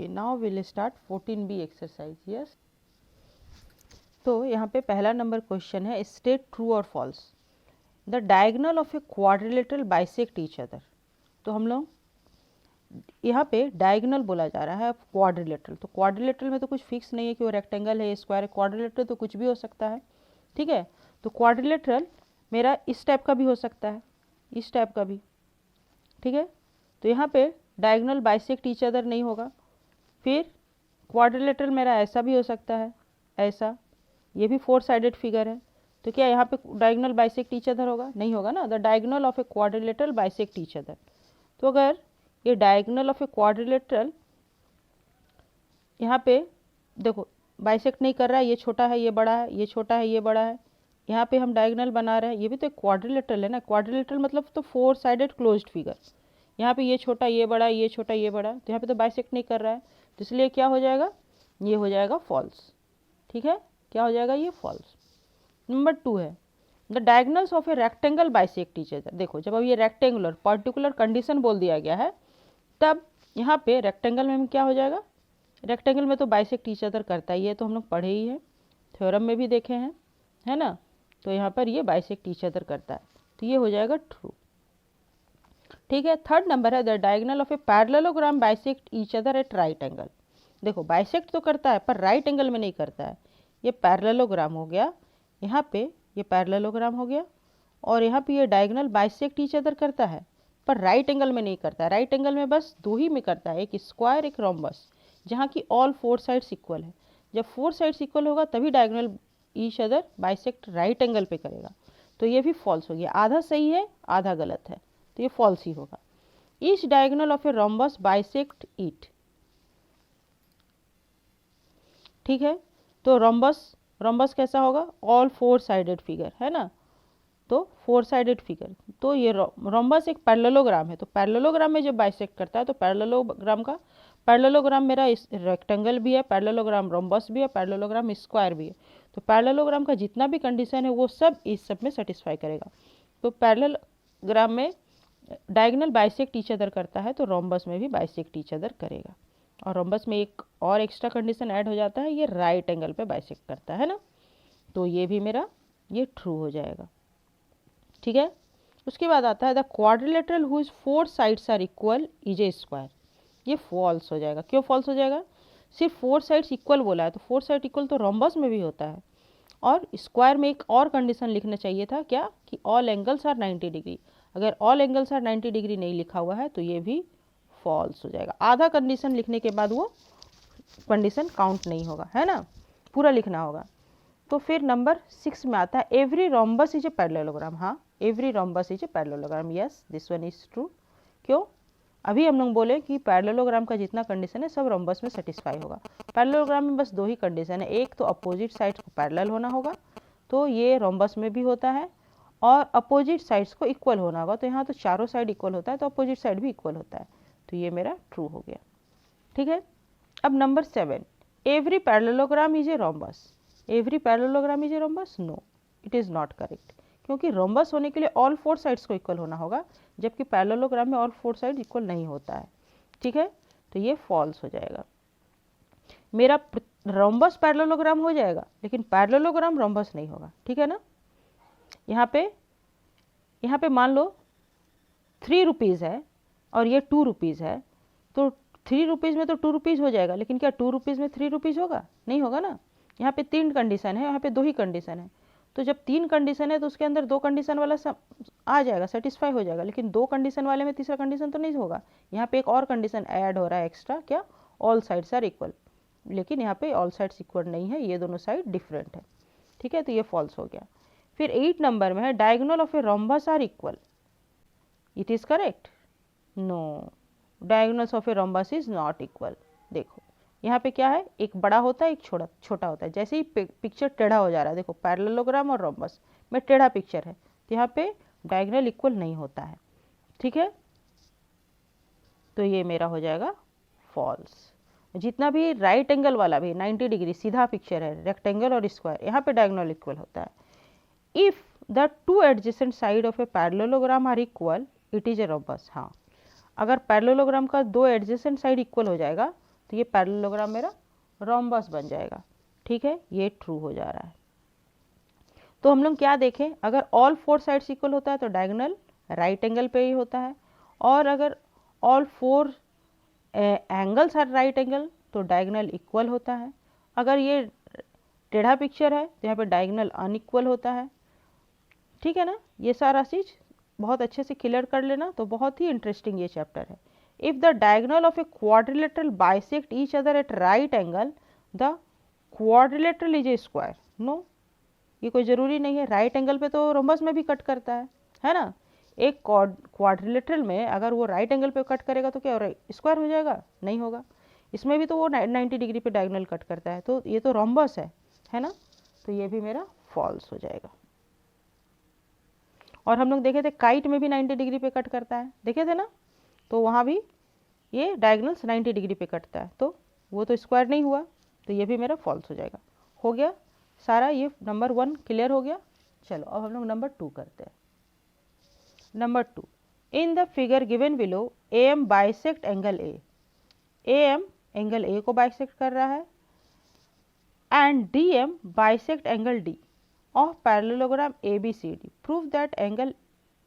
Okay, now will start 14B exercise. Yes, तो यहाँ पे पहला नंबर क्वेश्चन है, स्टेट ट्रू और false. The diagonal of a quadrilateral bisect each other. तो हम लोग यहाँ पे डायगोनल बोला जा रहा है क्वाड्रिलेटरल, तो क्वाड्रिलेटरल में तो कुछ फिक्स नहीं है कि वो रेक्टेंगल है, स्क्वायर है। क्वाड्रिलेटरल तो कुछ भी हो सकता है, ठीक है। तो क्वाड्रिलेटरल मेरा इस टाइप का भी हो सकता है, इस टाइप का भी, ठीक है। तो यहाँ पे डायगोनल बाइसेक्ट ईच अदर नहीं होगा। फिर क्वाड्रिलेटरल मेरा ऐसा भी हो सकता है, ऐसा, ये भी 4 साइडेड फिगर है। तो क्या यहाँ पे डायगोनल बाइसेक्ट ईच अदर होगा? नहीं होगा ना। The diagonal of a quadrilateral bisect each other. तो अगर ये डायगोनल ऑफ ए क्वाड्रिलेटरल यहाँ पे देखो बाइसेक्ट नहीं कर रहा है, ये छोटा है ये बड़ा है, ये छोटा है ये बड़ा है, यहाँ पे हम डायगोनल बना रहे हैं, ये भी तो एक क्वाड्रिलेटरल है ना। क्वाड्रिलेटरल मतलब तो 4 साइडेड क्लोज्ड फिगर। यहाँ पे ये छोटा ये बड़ा, ये छोटा ये बड़ा, तो यहाँ पे तो बाइसेक्ट नहीं कर रहा है, तो इसलिए क्या हो जाएगा, ये हो जाएगा फॉल्स, ठीक है। क्या हो जाएगा, ये फॉल्स। नंबर 2 है, the diagonals of a rectangle bisect each other. देखो जब अब ये रेक्टेंगुलर पर्टिकुलर कंडीशन बोल दिया गया है, तब यहाँ पे रेक्टेंगल में क्या हो जाएगा, रेक्टेंगल में तो बाइसेक्ट ईच अदर करता ही है, तो हम लोग पढ़े ही हैं, थ्योरम में भी देखे हैं, है ना। तो यहाँ पर ये बाइसेक्ट ईच अदर करता है, तो ये हो जाएगा ट्रू, ठीक है। थर्ड नंबर है, the diagonal of a parallelogram bisect each other at right angle. देखो बाइसेक्ट तो करता है पर राइट एंगल में नहीं करता है। ये पैरेललोग्राम हो गया, यहाँ पे ये पैरेललोग्राम हो गया, और यहाँ पे ये डायगोनल बाइसेक्ट ईच अदर करता है पर राइट एंगल में नहीं करता है। राइट एंगल में बस 2 ही में करता है, एक स्क्वायर एक रोम्बस, जहाँ की ऑल 4 साइड्स इक्वल है। जब 4 साइड्स इक्वल होगा तभी diagonal each other bisect right angle पे करेगा। तो ये भी फॉल्स हो गया, आधा सही है आधा गलत है, तो ये फॉल्स ही होगा। Each diagonal of a rhombus bisect it, ठीक है। तो रोम्बस कैसा होगा, ऑल 4 साइडेड फिगर, है ना। तो 4 साइडेड फिगर, तो ये रोम्बस एक पैरेललोग्राम है, तो पैरेललोग्राम में जब बाइसेक्ट करता है तो पैरेललोग्राम मेरा रेक्टेंगल भी है, पैरेललोग्राम रोम्बस भी है, पैरेललोग्राम स्क्वायर भी है। तो पैरेललोग्राम का जितना भी कंडीशन है वो सब इस सब में सेटिस्फाई करेगा। तो पैरेललोग्राम में डायगोनल बाइसेक्ट ईच अदर करता है, तो रोम्बस में भी बाइसेक्ट ईच अदर करेगा। और रोम्बस में एक और एक्स्ट्रा कंडीशन ऐड हो जाता है, ये राइट एंगल पे बाइसेक्ट करता है ना। तो ये भी मेरा ये ट्रू हो जाएगा, ठीक है। उसके बाद आता है the quadrilateral whose 4 sides are equal is a square. ये फॉल्स हो जाएगा। क्यों फॉल्स हो जाएगा, सिर्फ 4 साइड्स इक्वल बोला है, तो 4 साइड इक्वल तो रोम्बस में भी होता है। और स्क्वायर में एक और कंडीशन लिखना चाहिए था, क्या, कि ऑल एंगल्स आर 90 डिग्री। अगर ऑल एंगल्स आर 90 डिग्री नहीं लिखा हुआ है तो ये भी फॉल्स हो जाएगा। आधा कंडीशन लिखने के बाद वो कंडीशन काउंट नहीं होगा, है ना, पूरा लिखना होगा। तो फिर नंबर 6 में आता है every rhombus is a parallelogram. हाँ, every rhombus is a parallelogram, yes this one is true. क्यों, अभी हम लोग बोले कि पैरेललोग्राम का जितना कंडीशन है सब रोम्बस में सेटिस्फाई होगा। पैरेललोग्राम में बस 2 ही कंडीशन है, एक तो अपोजिट साइड्स को पैरेलल होना होगा, तो ये रोम्बस में भी होता है, और अपोजिट साइड्स को इक्वल होना होगा। तो यहाँ तो चारों साइड इक्वल होता है, तो अपोजिट साइड भी इक्वल होता है, तो ये मेरा ट्रू हो गया, ठीक है। अब number 7, every parallelogram is a rhombus. Every parallelogram is a rhombus, no it is not correct, क्योंकि रोम्बस होने के लिए ऑल 4 साइड्स को इक्वल होना होगा, जबकि पैरेललोग्राम में ऑल 4 साइड इक्वल नहीं होता है, ठीक है। तो ये फॉल्स हो जाएगा। मेरा रोम्बस पैरेललोग्राम हो जाएगा लेकिन पैरेललोग्राम रोम्बस नहीं होगा, ठीक है ना। यहाँ पे मान लो 3 रुपीज़ है और ये 2 रुपीज़ है, तो 3 रुपीज़ में तो 2 रुपीज़ हो जाएगा, लेकिन क्या 2 रुपीज़ में 3 रुपीज़ होगा, नहीं होगा ना। यहाँ पे 3 कंडीशन है, यहाँ पे 2 ही कंडीशन है। तो जब 3 कंडीशन है तो उसके अंदर 2 कंडीशन वाला आ जाएगा, सेटिस्फाई हो जाएगा, लेकिन 2 कंडीशन वाले में तीसरा कंडीशन तो नहीं होगा। यहाँ पे एक और कंडीशन ऐड हो रहा है एक्स्ट्रा, क्या, ऑल साइड्स आर इक्वल, लेकिन यहाँ पे ऑल साइड्स इक्वल नहीं है, ये दोनों साइड डिफरेंट है, ठीक है। तो ये फॉल्स हो गया। फिर 8 नंबर में है diagonal of a rhombus are equal, it is correct, no diagonals of a rhombus is not equal. देखो यहाँ पे क्या है, एक बड़ा होता है एक छोटा होता है। जैसे ही पिक्चर टेढ़ा हो जा रहा है, देखो पैरेललोग्राम और रोम्बस में टेढ़ा पिक्चर है, तो यहाँ पे डायगोनल इक्वल नहीं होता है, ठीक है। तो ये मेरा हो जाएगा फॉल्स। जितना भी राइट एंगल वाला भी 90 डिग्री सीधा पिक्चर है, रेक्टेंगल और स्क्वायर, यहाँ पे डायगोनल इक्वल होता है। If the 2 adjacent side of a parallelogram are equal it is a rhombus. हाँ, अगर पैरेललोग्राम का 2 एडजेसेंट साइड इक्वल हो जाएगा तो ये पैरेललोग्राम मेरा रोम्बस बन जाएगा। ठीक है, ये ट्रू हो जा रहा है। तो हम लोग क्या देखें, अगर ऑल 4 साइड्स इक्वल होता है तो डायगोनल राइट एंगल पे ही होता है, और अगर all 4 angles are right angle तो डायगोनल इक्वल होता है। अगर ये टेढ़ा पिक्चर है तो यहाँ पे डायगोनल अनइक्वल होता है। ठीक है ना, ये सारा चीज़ बहुत अच्छे से क्लियर कर लेना, तो बहुत ही इंटरेस्टिंग ये चैप्टर है। If the diagonal of a quadrilateral bisect each other at right angle the quadrilateral is a square. No, ये कोई ज़रूरी नहीं है, राइट एंगल पे तो रोम्बस में भी कट करता है ना। एक क्वाड्रिलेटरल में अगर वो राइट एंगल पे कट करेगा तो क्या स्क्वायर हो जाएगा? नहीं होगा। इसमें भी तो वो 90 डिग्री पे डायगोनल कट करता है, तो ये तो रोम्बस है ना, तो ये भी मेरा फॉल्स हो जाएगा। और हम लोग देखे थे काइट में भी 90 डिग्री पे कट करता है, देखे थे ना, तो वहाँ भी ये डायगोनल्स 90 डिग्री पे कटता है, तो वो तो स्क्वायर नहीं हुआ, तो ये भी मेरा फॉल्स हो जाएगा। हो गया सारा, ये नंबर 1 क्लियर हो गया। चलो अब हम लोग नंबर 2 करते हैं। Number 2, in the figure given below A M bisect angle A M angle A को बाइसेक्ट कर रहा है and D M bisect angle D of parallelogram ABCD. Prove that angle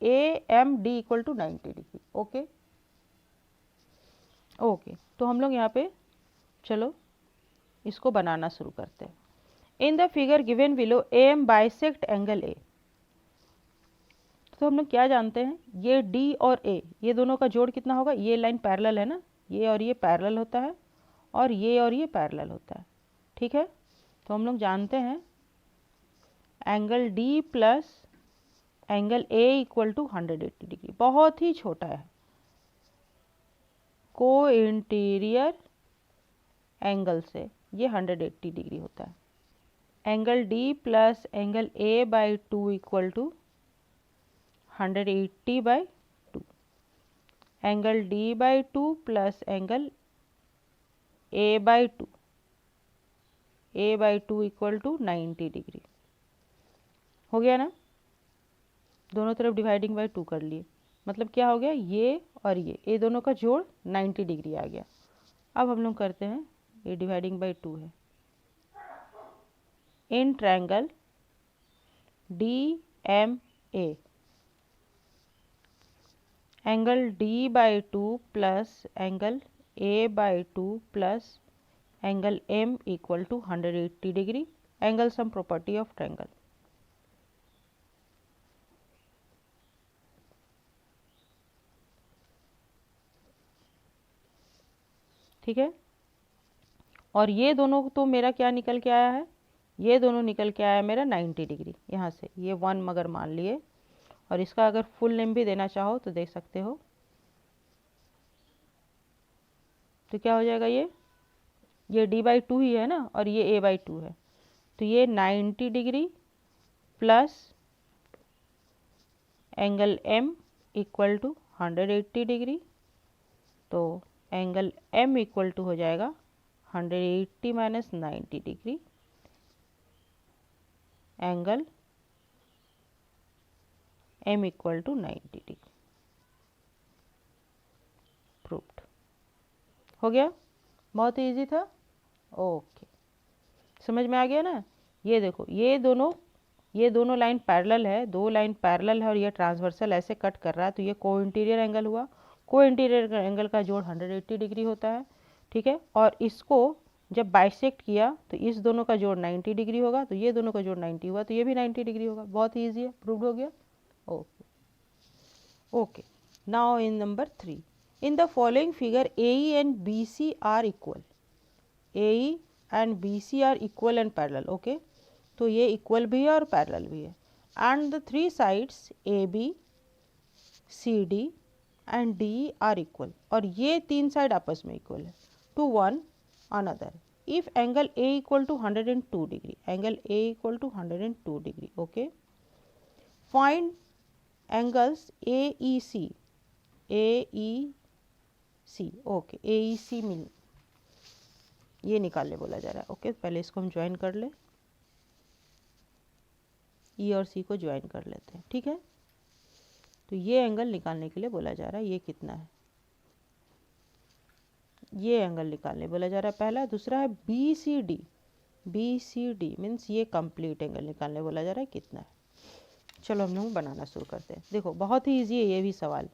AMD equal to 90 degree. Okay okay, तो हम लोग यहाँ पे चलो इसको बनाना शुरू करते हैं। इन the figure given below AM bisect angle A, तो हम लोग क्या जानते हैं, ये D और A ये दोनों का जोड़ कितना होगा? ये लाइन पैरेलल है ना, ये और ये पैरेलल होता है, और ये पैरेलल होता है। ठीक है, तो हम लोग जानते हैं angle D plus angle A equal to 180 degree, बहुत ही छोटा है, को इंटीरियर एंगल से ये 180 डिग्री होता है। Angle D plus angle A by 2 equal to 180 by 2। Angle D by 2 plus angle A by 2, A by 2 equal to 90 degree. हो गया ना, दोनों तरफ डिवाइडिंग बाई 2 कर लिए, मतलब क्या हो गया, ये और ये दोनों का जोड़ 90 डिग्री आ गया। अब हम लोग करते हैं, ये डिवाइडिंग बाई 2 है। In triangle DMA angle D by 2 plus angle A by 2 plus angle M equal to 180 degree. Angle sum property of triangle. ठीक है, और ये दोनों तो मेरा क्या निकल के आया है, ये दोनों निकल के आया मेरा 90 डिग्री। यहाँ से ये 1 मगर मान लिए, और इसका अगर फुल नेम भी देना चाहो तो दे सकते हो। तो क्या हो जाएगा, ये D बाई 2 ही है ना, और ये A बाई 2 है, तो ये 90 degree plus angle M equal to 180 degree, तो एंगल M इक्वल टू हो जाएगा 180 minus 90 degree, angle M equal to 90 degree. Proved. हो गया, बहुत ही इजी था। ओके, समझ में आ गया ना। ये देखो, ये दोनों लाइन पैरेलल है, 2 लाइन पैरेलल है, और ये ट्रांसवर्सल ऐसे कट कर रहा है, तो ये को इंटीरियर एंगल हुआ। को इंटीरियर एंगल का जोड़ 180 डिग्री होता है। ठीक है, और इसको जब बाइसेक्ट किया तो इस दोनों का जोड़ 90 डिग्री होगा, तो ये दोनों का जोड़ 90 हुआ, तो ये भी 90 डिग्री होगा। बहुत ही ईजी है, प्रूव्ड हो गया। Okay okay, now in number 3, in the following figure AE and BC are equal. AE and BC are equal and parallel. Okay, तो ये इक्वल भी है और पैरेलल भी है। And the 3 sides AB CD and DE are equal, और ये 3 side आपस में इक्वल है to one another. If angle A equal to 102 degree, angle A equal to 102 degree. Okay, find angles AEC। Okay, AEC मिल ये निकालने बोला जा रहा है। ओके, पहले इसको हम ज्वाइन कर ले, E और C को ज्वाइन कर लेते हैं। ठीक है, तो ये एंगल निकालने के लिए बोला जा रहा है, ये कितना है, ये एंगल निकालने बोला जा रहा है पहला। दूसरा है B C D, B C D means ये कंप्लीट एंगल निकालने बोला जा रहा है कितना है। चलो हम लोग बनाना शुरू करते हैं। देखो बहुत ही ईजी है ये भी सवाल।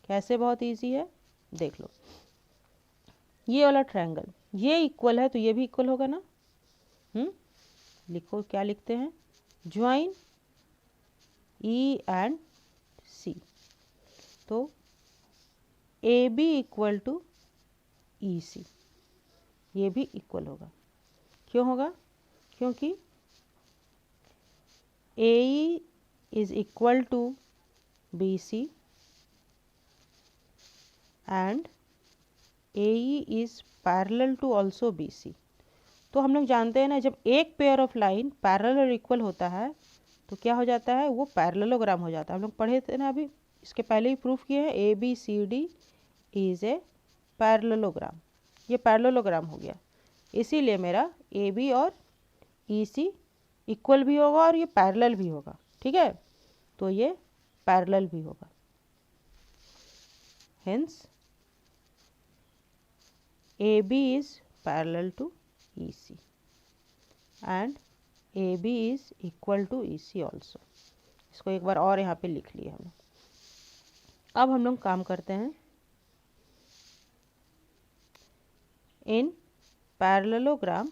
कैसे बहुत ईजी है देख लो। ये वाला ट्रायंगल ये इक्वल है तो ये भी इक्वल होगा ना। लिखो क्या लिखते हैं, ज्वाइन ई एंड सी। तो A B equal to E C, ये भी इक्वल होगा। क्यों होगा? क्योंकि A E is equal to B C and A E is parallel to also B C. तो हम लोग जानते हैं ना, जब एक पेयर ऑफ लाइन पैरेलल और इक्वल होता है तो क्या हो जाता है, वो पैरेललोग्राम हो जाता है। हम लोग पढ़े थे ना अभी, इसके पहले ही प्रूफ किए हैं, A B C D is a parallelogram. ये पैरेललोग्राम हो गया, इसीलिए मेरा ए बी और ई सी इक्वल भी होगा और ये पैरेलल भी होगा। ठीक है, तो ये पैरेलल भी होगा। Hence A B is parallel to E C and A B is equal to E C also. इसको एक बार और यहाँ पे लिख लिया हमने। अब हम लोग काम करते हैं इन पैरेललोग्राम।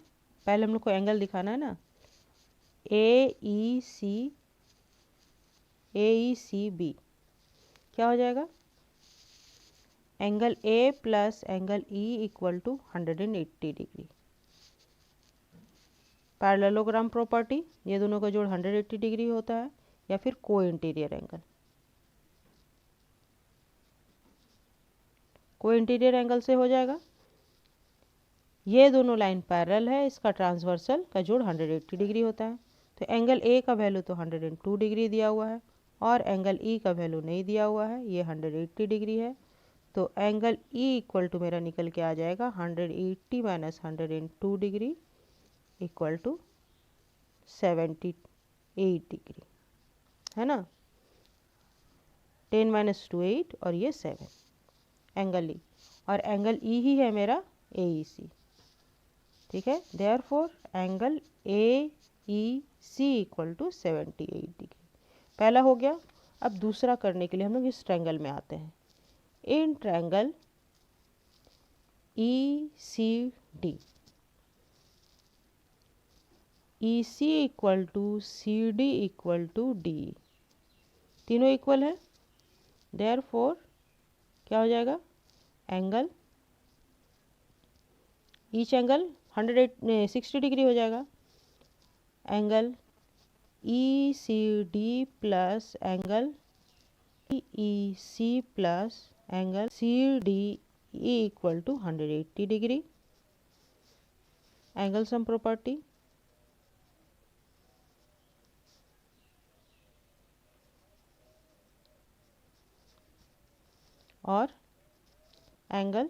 पहले हम लोग को एंगल दिखाना है ना, ए ई सी बी क्या हो जाएगा, angle A plus angle E equal to 180 degree. Parallelogram property, ये दोनों का जोड़ 180 डिग्री होता है, या फिर को इंटीरियर एंगल। को इंटीरियर एंगल से हो जाएगा, ये दोनों लाइन पैरेलल है, इसका ट्रांसवर्सल का जोड़ 180 डिग्री होता है। तो एंगल ए का वैल्यू तो 102 डिग्री दिया हुआ है और एंगल ई का वैल्यू नहीं दिया हुआ है, ये 180 डिग्री है। तो एंगल ई इक्वल टू मेरा निकल के आ जाएगा 180 minus 102 degree equal to 78 degree, है ना। 10 माइनस 2 8 और ये 7 एंगल ई, और एंगल ई ही है मेरा ए ई सी। ठीक है, therefore angle A E C equal to 78 degree. पहला हो गया। अब दूसरा करने के लिए हम लोग इस ट्रायंगल में आते हैं। In triangle E C D, E C equal to C D equal to D, तीनों इक्वल है। देयरफॉर क्या हो जाएगा, एंगल ईच एंगल 160 डिग्री हो जाएगा। Angle E C D plus angle E C plus angle C D E equal to 180 degree. Angle sum property, और angle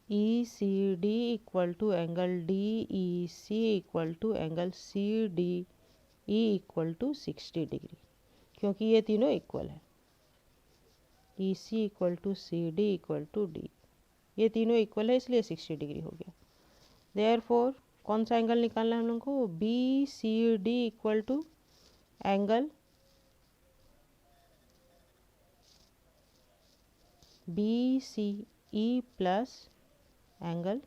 E C D equal to angle D E C equal to angle C D E equal to 60 degree, क्योंकि ये तीनों equal है। E C equal to C D equal to D, ये तीनों equal है, इसलिए 60 degree हो गया। देयरफॉर कौन सा एंगल निकालना है हम लोग को, B C D equal to angle B C E plus angle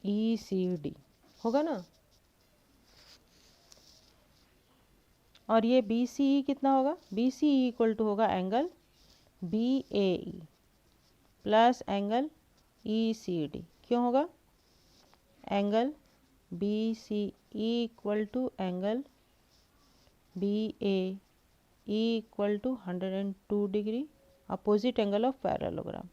E C D होगा ना। और ये बी सी ई कितना होगा, B C E equal to होगा angle B A E plus angle E C D. क्यों होगा, angle B C E equal to angle B A E equal to 102 degree, opposite angle of parallelogram.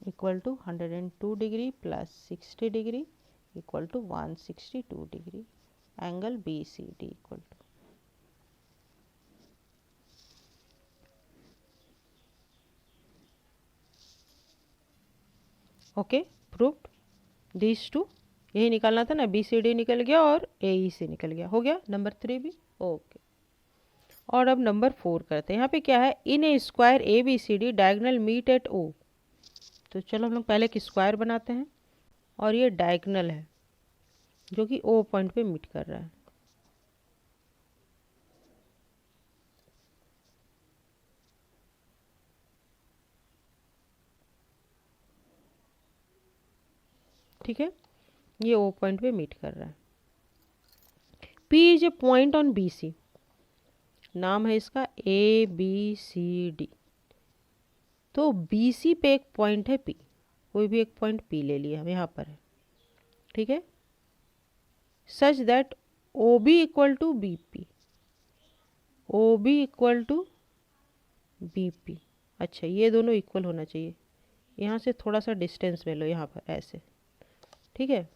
Equal to 102 degree plus 60 degree equal to 162 degree, angle B C D equal to. Okay proved this too, यही निकालना था ना, B C D निकल गया और ए ई से निकल गया, हो गया नंबर 3 भी। ओके, और अब नंबर 4 करते हैं। यहाँ पे क्या है, in a square A B C D diagonal meet at O. तो चलो हम लोग पहले एक स्क्वायर बनाते हैं और ये डायगनल है जो कि ओ पॉइंट पे मीट कर रहा है। ठीक है, ये ओ पॉइंट पे मीट कर रहा है। P is a point on B C, नाम है इसका ए बी सी डी। तो बी सी पे एक पॉइंट है P, कोई भी एक पॉइंट P ले लिया हम, यहाँ पर है, ठीक है। Such that O B equal to B P, O B equal to B P. अच्छा, ये दोनों इक्वल होना चाहिए। यहाँ से थोड़ा सा डिस्टेंस में लो, यहाँ पर ऐसे, ठीक है।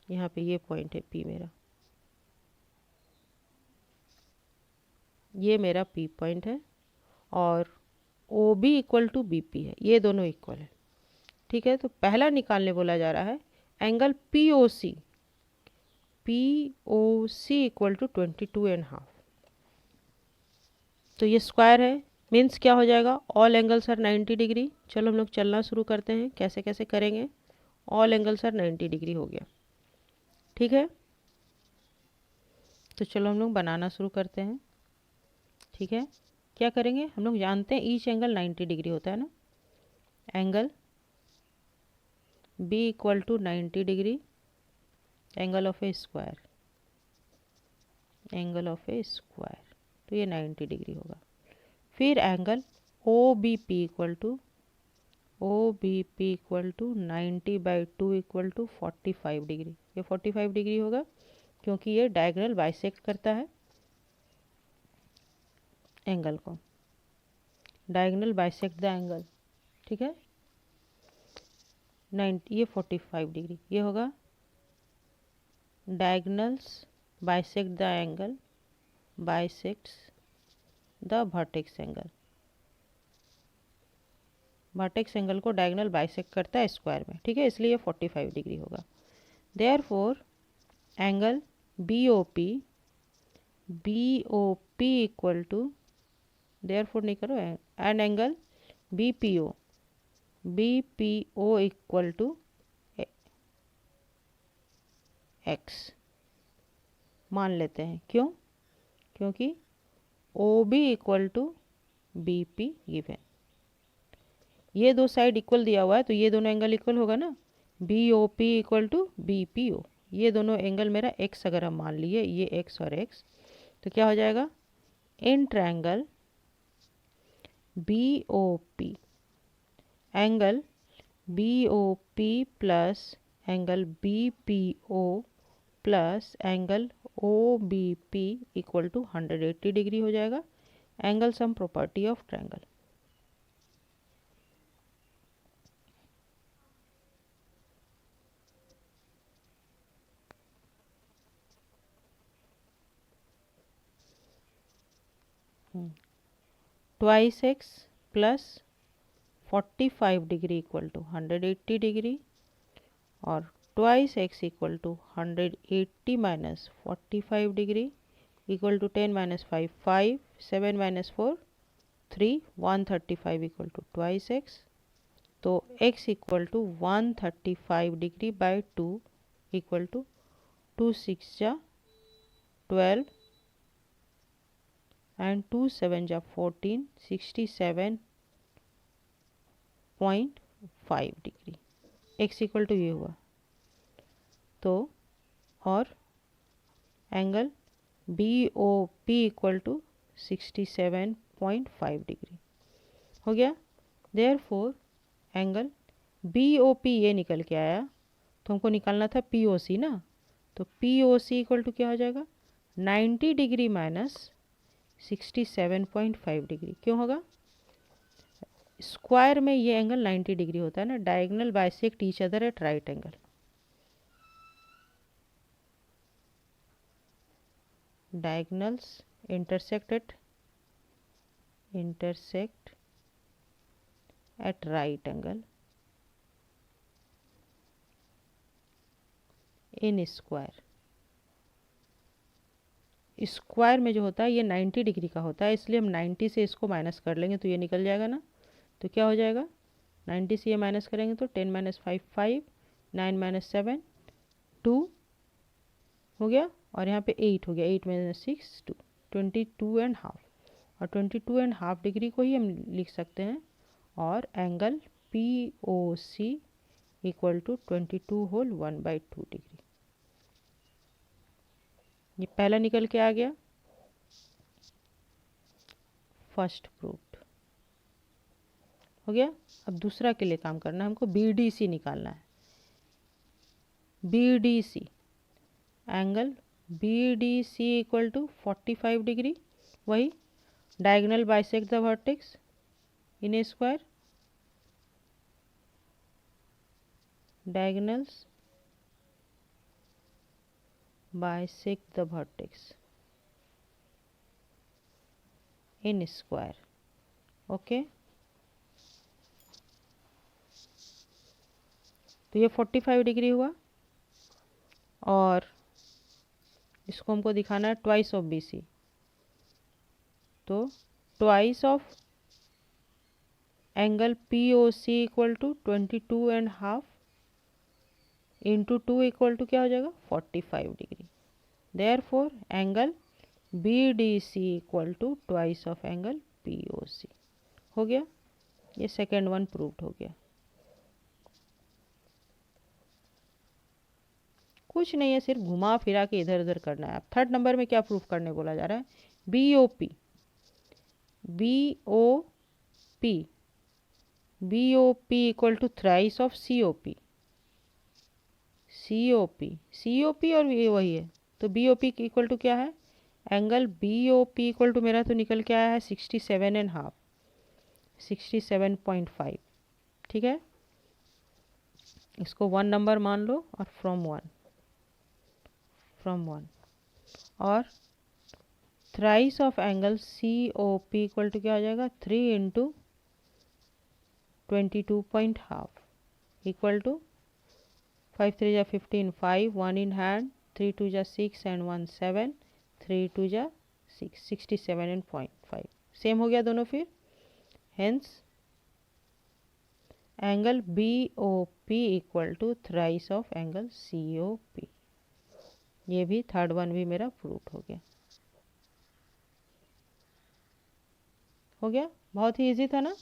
यहाँ पे ये पॉइंट है P मेरा, ये मेरा P पॉइंट है, और O B equal to B P है, ये दोनों इक्वल है, ठीक है। तो पहला निकालने बोला जा रहा है angle P O C, P O C equal to 22.5। तो ये स्क्वायर है, मीन्स क्या हो जाएगा, ऑल एंगल्स आर 90 डिग्री। चलो हम लोग चलना शुरू करते हैं, कैसे कैसे करेंगे। ऑल एंगल्स आर 90 डिग्री हो गया, ठीक है। तो चलो हम लोग बनाना शुरू करते हैं, ठीक है। क्या करेंगे, हम लोग जानते हैं ईच एंगल 90 डिग्री होता है ना। Angle B equal to 90 degree, angle of a square, angle of a square, तो ये 90 डिग्री होगा। फिर angle O B P equal to, O B P equal to 90/2 equal to 45 degree, ये 45 degree होगा क्योंकि ये डायगोनल बाइसेक्ट करता है एंगल को, डायगोनल बाइसेक्ट द एंगल, ठीक है। 90, ये 45 डिग्री, ये होगा diagonals bisect the angle, bisects the vertex angle, vertex angle को डायगोनल बाइसेक्ट करता है स्क्वायर में, ठीक है, इसलिए ये 45 डिग्री होगा। Therefore angle B O P equal to, therefore नहीं करो, and angle B P O equal to X मान लेते हैं। क्यों, क्योंकि O B equal to B P given, ये दो साइड इक्वल दिया हुआ है तो ये दोनों एंगल इक्वल होगा ना। B O P equal to B P O, ये दोनों एंगल मेरा एक्स अगर हम मान लिए, ये एक्स और एक्स, तो क्या हो जाएगा, in triangle B O P, angle B O P plus angle B P O plus angle O B P equal to 180 degree हो जाएगा। Angle sum property of triangle. Twice x plus 45 degree equal to 180 degree, और twice x equal to 180 minus 45 degree equal to 10 minus 5 5, 7 minus 4 3, 135 equal to twice x. तो x equal to 135 degree by 2 equal to 2 6 जा 12 and 2 7 जा 14, 67.5 degree, x equal to ये हुआ। तो और angle B O P equal to 67.5 degree हो गया। Therefore angle B O P ये निकल के आया, तो हमको निकालना था पी ओ सी ना, तो P O C equal to क्या हो जाएगा, 90 डिग्री माइनस 67.5 डिग्री। क्यों होगा, स्क्वायर में ये एंगल 90 डिग्री होता है ना, diagonal bisect each other at right angle, diagonals intersect at right angle, in square. Square में जो होता है ये 90 डिग्री का होता है, इसलिए हम 90 से इसको माइनस कर लेंगे तो ये निकल जाएगा ना। तो क्या हो जाएगा, 90 से ये माइनस करेंगे तो 10 माइनस 5 5, 9 माइनस 7 2 हो गया, और यहाँ पे 8 हो गया, 8 माइनस 6 2, 22.5। और 22.5 डिग्री को ही हम लिख सकते हैं, और angle POC equal to 22 whole 1/2 degree. ये पहला निकल के आ गया, फर्स्ट प्रूफ हो गया। अब दूसरा के लिए काम करना है हमको, BDC निकालना है। BDC angle BDC equal to 45 degree, वही diagonal bisect the vertex in a square, diagonals bisect the vertex in square. Okay, तो ये 45 डिग्री हुआ, और इसको हमको दिखाना है ट्वाइस ऑफ BC, तो twice of angle POC equal to 22.5 into 2 equal to क्या हो जाएगा 45 degree. Therefore angle BDC equal to twice of angle POC हो गया। ये सेकेंड वन प्रूव्ड हो गया। कुछ नहीं है, सिर्फ घुमा फिरा के इधर उधर करना है। अब थर्ड नंबर में क्या प्रूफ करने बोला जा रहा है, BOP equal to thrice of COP और ये वही है, तो BOP इक्वल टू क्या है, एंगल BOP इक्वल टू मेरा तो निकल के आया है 67.5 67.5। ठीक है, इसको 1 नंबर मान लो, और फ्रॉम वन और thrice of angle COP equal to क्या हो जाएगा 3 इंटू 22.5 इक्वल टू 5 3 जा 15 5 1 इन हैंड 3 2 जा 6 एंड 1 7 3 2 जा 6 67.5 सेम हो गया दोनों। फिर hence angle BOP equal to thrice of angle COP। ये भी थर्ड वन भी मेरा प्रूफ हो गया। बहुत ही इजी था ना,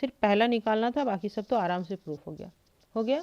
सिर्फ पहला निकालना था, बाकी सब तो आराम से प्रूफ हो गया। ओके।